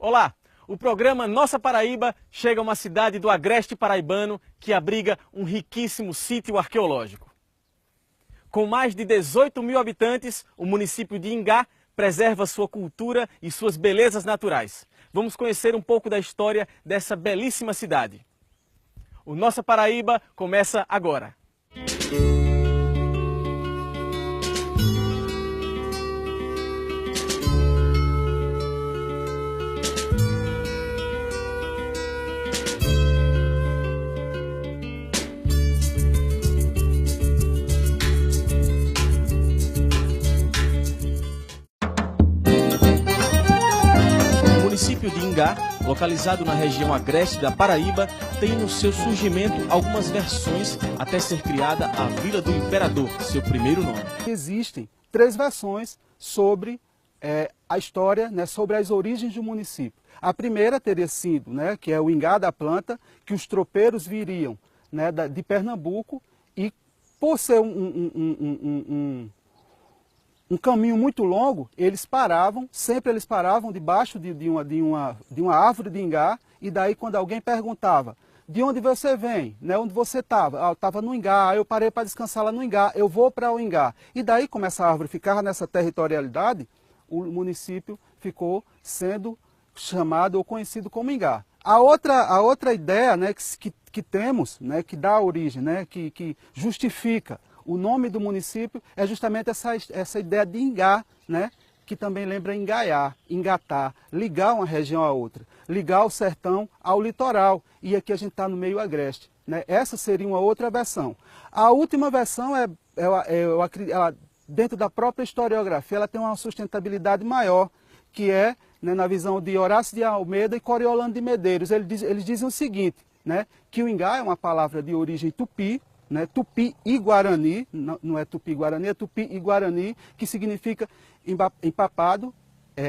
Olá! O programa Nossa Paraíba chega a uma cidade do agreste paraibano que abriga um riquíssimo sítio arqueológico. Com mais de 18 mil habitantes, o município de Ingá preserva sua cultura e suas belezas naturais. Vamos conhecer um pouco da história dessa belíssima cidade. O Nossa Paraíba começa agora. O município de Ingá, localizado na região agreste da Paraíba, tem no seu surgimento algumas versões até ser criada a Vila do Imperador, seu primeiro nome. Existem 3 versões sobre a história, sobre as origens do município. A primeira teria sido, que é o Ingá da Planta, que os tropeiros viriam de Pernambuco e, por ser um caminho muito longo, sempre eles paravam debaixo de uma árvore de ingá, e daí quando alguém perguntava, de onde você vem, onde você estava? Eu estava no Ingá, eu parei para descansar lá no Ingá, eu vou para o Ingá. E daí, como essa árvore ficava nessa territorialidade, o município ficou sendo chamado ou conhecido como Ingá. A outra ideia que temos, que dá origem, que justifica o nome do município é justamente essa ideia de Ingá, que também lembra engaiar, engatar, ligar uma região à outra, ligar o sertão ao litoral. E aqui a gente está no meio agreste. Essa seria uma outra versão. A última versão, ela, dentro da própria historiografia, ela tem uma sustentabilidade maior, que é, na visão de Horácio de Almeida e Coriolano de Medeiros. Eles dizem o seguinte, que o Ingá é uma palavra de origem tupi, Tupi e Guarani, não é Tupi-Guarani, é Tupi e Guarani, que significa empapado,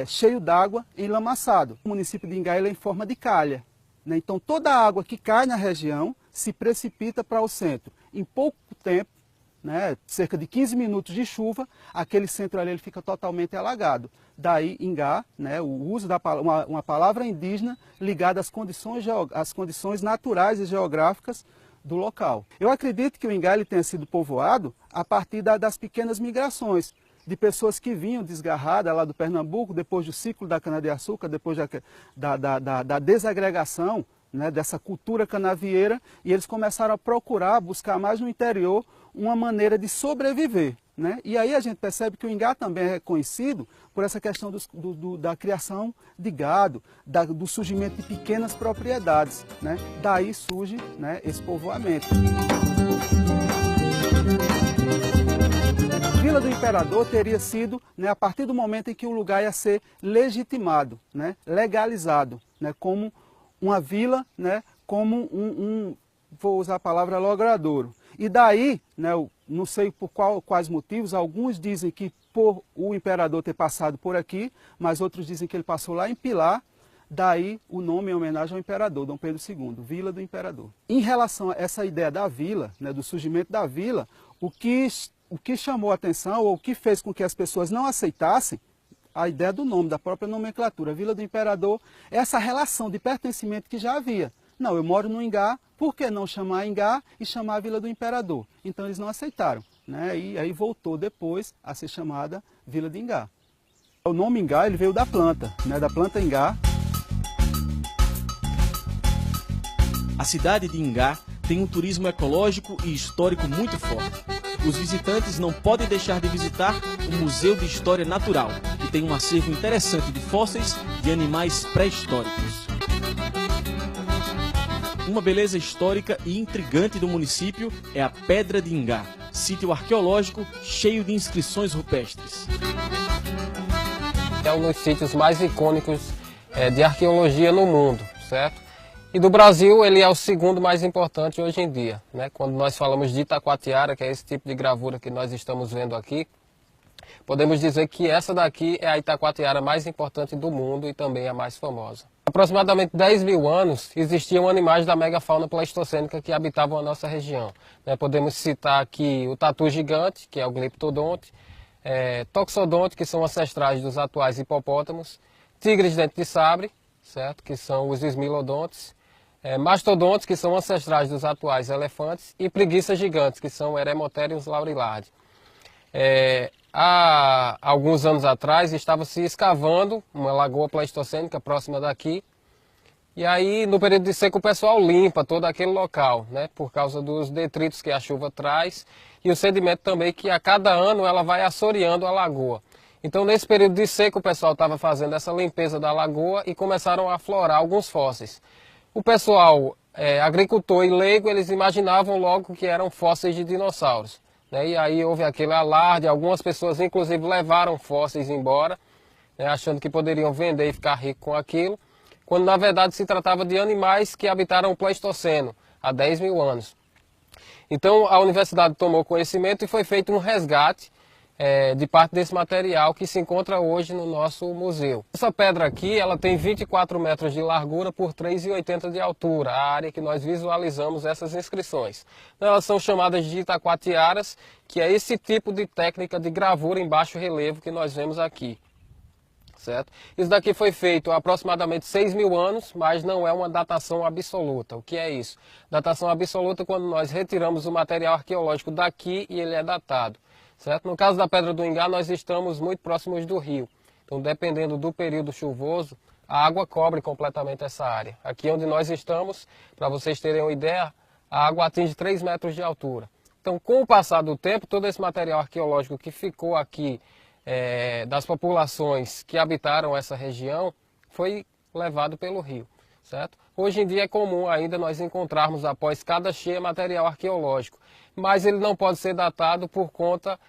cheio d'água, enlamaçado. O município de Ingá é em forma de calha, então toda a água que cai na região se precipita para o centro. Em pouco tempo, cerca de 15 minutos de chuva, aquele centro ali ele fica totalmente alagado. Daí Ingá, o uso da uma palavra indígena ligada às condições naturais e geográficas do local. Eu acredito que o Ingá ele tenha sido povoado a partir das pequenas migrações de pessoas que vinham desgarradas lá do Pernambuco, depois do ciclo da cana-de-açúcar, depois da desagregação, dessa cultura canavieira, e eles começaram a procurar, buscar mais no interior, uma maneira de sobreviver. E aí a gente percebe que o Ingá também é reconhecido por essa questão da criação de gado, do surgimento de pequenas propriedades. Daí surge esse povoamento. A Vila do Imperador teria sido a partir do momento em que o lugar ia ser legitimado, legalizado, como uma vila, como vou usar a palavra logradouro. E daí, não sei por quais motivos, alguns dizem que por o imperador ter passado por aqui, mas outros dizem que ele passou lá em Pilar, daí o nome em homenagem ao imperador, Dom Pedro II, Vila do Imperador. Em relação a essa ideia da vila, do surgimento da vila, o que chamou a atenção, ou o que fez com que as pessoas não aceitassem, a ideia do nome, da própria nomenclatura, Vila do Imperador, é essa relação de pertencimento que já havia. Não, eu moro no Ingá, por que não chamar Ingá e chamar a Vila do Imperador? Então eles não aceitaram, e aí voltou depois a ser chamada Vila de Ingá. O nome Ingá ele veio da planta, da planta Ingá. A cidade de Ingá tem um turismo ecológico e histórico muito forte. Os visitantes não podem deixar de visitar o Museu de História Natural, que tem um acervo interessante de fósseis de animais pré-históricos. Uma beleza histórica e intrigante do município é a Pedra de Ingá, sítio arqueológico cheio de inscrições rupestres. É um dos sítios mais icônicos de arqueologia no mundo, certo? E do Brasil ele é o segundo mais importante hoje em dia, Quando nós falamos de Itacoatiara, que é esse tipo de gravura que nós estamos vendo aqui, podemos dizer que essa daqui é a Itacoatiara mais importante do mundo e também a mais famosa. Há aproximadamente 10 mil anos existiam animais da megafauna pleistocênica que habitavam a nossa região. Podemos citar aqui o tatu gigante, que é o gliptodonte, toxodonte, que são ancestrais dos atuais hipopótamos, tigres dente de sabre, certo? Que são os esmilodontes, mastodontes, que são ancestrais dos atuais elefantes, e preguiças gigantes, que são Eremotherium laurilardi. Há alguns anos atrás estava se escavando uma lagoa pleistocênica próxima daqui, e aí no período de seca o pessoal limpa todo aquele local, né, por causa dos detritos que a chuva traz e o sedimento também que a cada ano ela vai assoreando a lagoa. Então nesse período de seca o pessoal estava fazendo essa limpeza da lagoa e começaram a aflorar alguns fósseis. O pessoal agricultor e leigo, eles imaginavam logo que eram fósseis de dinossauros. E aí houve aquele alarde, algumas pessoas inclusive levaram fósseis embora, né, achando que poderiam vender e ficar rico com aquilo, quando na verdade se tratava de animais que habitaram o Pleistoceno, há 10 mil anos. Então a universidade tomou conhecimento e foi feito um resgate de parte desse material que se encontra hoje no nosso museu. Essa pedra aqui ela tem 24 metros de largura por 3,80 de altura, a área que nós visualizamos essas inscrições. Elas são chamadas de itacoatiaras, que é esse tipo de técnica de gravura em baixo relevo que nós vemos aqui. Certo? Isso daqui foi feito há aproximadamente 6 mil anos, mas não é uma datação absoluta. O que é isso? Datação absoluta é quando nós retiramos o material arqueológico daqui e ele é datado. Certo? No caso da Pedra do Ingá, nós estamos muito próximos do rio. Então, dependendo do período chuvoso, a água cobre completamente essa área. Aqui onde nós estamos, para vocês terem uma ideia, a água atinge 3 metros de altura. Então, com o passar do tempo, todo esse material arqueológico que ficou aqui, das populações que habitaram essa região, foi levado pelo rio, certo? Hoje em dia é comum ainda nós encontrarmos após cada cheia material arqueológico, mas ele não pode ser datado por conta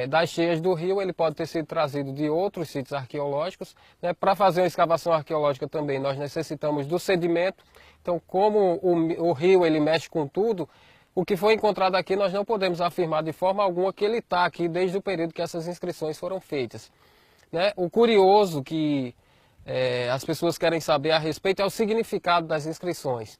das cheias do rio, ele pode ter sido trazido de outros sítios arqueológicos, né? Para fazer uma escavação arqueológica também nós necessitamos do sedimento, então como o rio ele mexe com tudo, o que foi encontrado aqui nós não podemos afirmar de forma alguma que ele está aqui desde o período que essas inscrições foram feitas. Né? O curioso que as pessoas querem saber a respeito é o significado das inscrições.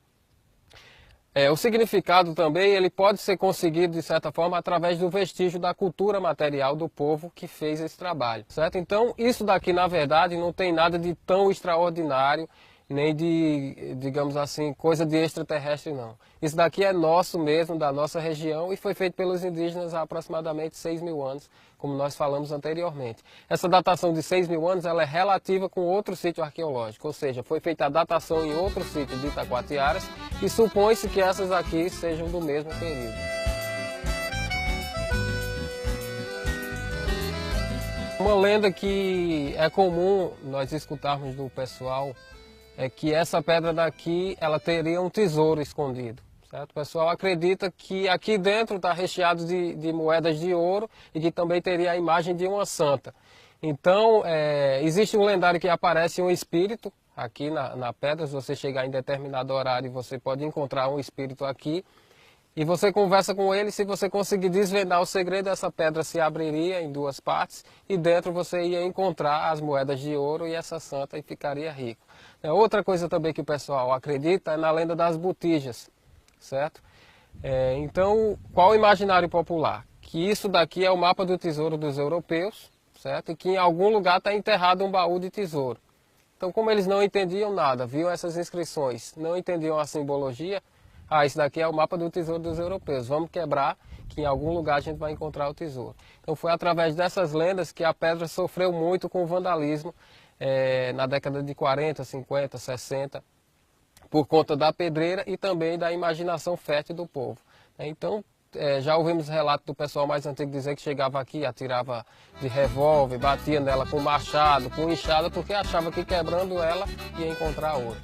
O significado também ele pode ser conseguido de certa forma através do vestígio da cultura material do povo que fez esse trabalho. Certo? Então isso daqui na verdade não tem nada de tão extraordinário, nem de, digamos assim, coisa de extraterrestre não. Isso daqui é nosso mesmo, da nossa região e foi feito pelos indígenas há aproximadamente 6 mil anos, como nós falamos anteriormente. Essa datação de 6 mil anos ela é relativa com outro sítio arqueológico, ou seja, foi feita a datação em outro sítio de Itacoatiaras e supõe-se que essas aqui sejam do mesmo período. Uma lenda que é comum nós escutarmos do pessoal é que essa pedra daqui ela teria um tesouro escondido. Certo? O pessoal acredita que aqui dentro está recheado de moedas de ouro e que também teria a imagem de uma santa. Então, existe um lendário que aparece um espírito aqui na pedra. Se você chegar em determinado horário, você pode encontrar um espírito aqui. E você conversa com ele, se você conseguir desvendar o segredo, essa pedra se abriria em duas partes e dentro você ia encontrar as moedas de ouro e essa santa e ficaria rico. Outra coisa também que o pessoal acredita é na lenda das botijas, certo? Então, qual o imaginário popular? Que isso daqui é o mapa do tesouro dos europeus, certo? E que em algum lugar está enterrado um baú de tesouro. Então, como eles não entendiam nada, viam essas inscrições, não entendiam a simbologia, isso daqui é o mapa do tesouro dos europeus, vamos quebrar que em algum lugar a gente vai encontrar o tesouro. Então foi através dessas lendas que a pedra sofreu muito com o vandalismo na década de 40, 50, 60, por conta da pedreira e também da imaginação fértil do povo. Então já ouvimos relato do pessoal mais antigo dizer que chegava aqui, atirava de revólver, batia nela com machado, com enxada, porque achava que quebrando ela ia encontrar ouro.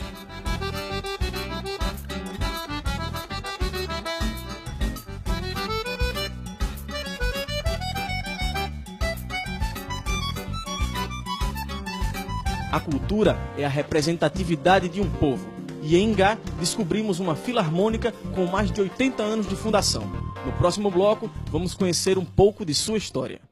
A cultura é a representatividade de um povo. E em Ingá descobrimos uma filarmônica com mais de 80 anos de fundação. No próximo bloco, vamos conhecer um pouco de sua história.